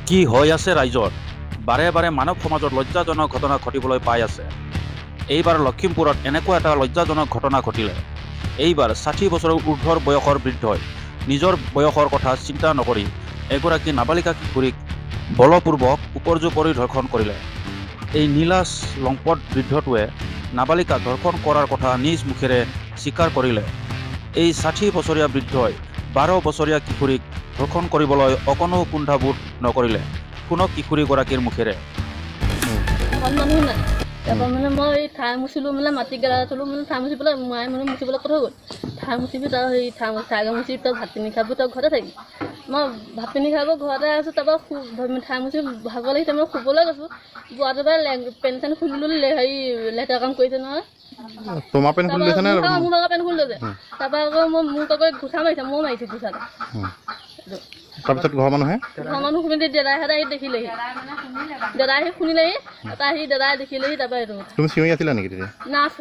কি হৈ আছে ৰাইজৰ বাৰে বাৰে মানৱ সমাজত লজ্জাজনক ঘটনা ঘটিবলৈ পাই আছে। এইবাৰ লখিমপুৰত এনেকুৱা এটা লজ্জাজনক ঘটনা ঘটিলে। এইবাৰ ৬০ বছৰৰ ঊৰ্ধ্বৰ বয়সৰ বৃদ্ধই নিজৰ বয়সৰ কথা চিন্তা নকৰি এগৰাকী নাবালিকা কিশোৰীক বলপূৰ্বক উপৰ্যুপৰি ধৰ্ষণ কৰিলে। এই নীলাজ লম্পট বৃদ্ধটোৱে নাবালিকাক ধৰ্ষণ কৰাৰ কথা নিজ মুখেৰে স্বীকাৰ কৰিলে। এই ৬০ বছৰীয়া বৃদ্ধই ১২ বছৰীয়া কিশোৰীক ধৰ্ষণ কৰিবলৈ অকণো কুণ্ঠাবোধ নকৰিলে। শুনক কিশোৰীগৰাকীৰ মুখেৰে। মানুহ নাই তাৰপৰা মই ঠাই মুচিলোঁ মাটি গেলা থলোঁ ঠাই মুচি পেলাই মায়ে মুচিবলৈ কথা গ'ল। ঠাই মুচিবি তই ঠাই মুচি তই ভাত পানী খাবি তই ঘৰতে থাকিবি। মই ভাত পানী খাব ঘৰতে আছোঁ। তাৰপৰা ঠাই মুচি ভাগৰ লাগি মই শুবলৈ গৈছোঁ। যোৱাটোৰ পৰা পেণ্ট চেণ্ট খুলি ল'লে হেৰি লেতেৰা কাম কৰিছে নহয়। তোমাৰ পেণ্ট খুলি লৈছে নে? মোৰ ভাগৰ পেণ্ট খুলি লৈছে। তাৰপৰা আকৌ মোক আকৌ ঘোচা মাৰিছে, মই মাৰিছোঁ ঘোচাটো। তাৰপিছত ঘৰৰ মানুহে শুনি দাদাইহঁতে আহি দেখিলেহি, দাদাই আহি শুনিলেহি, তাৰপৰা আহি দাদাই দেখিলেহি। তাৰপৰা এইটো তুমি চিঞৰি আছিলা নেকি তেতিয়া? নাচ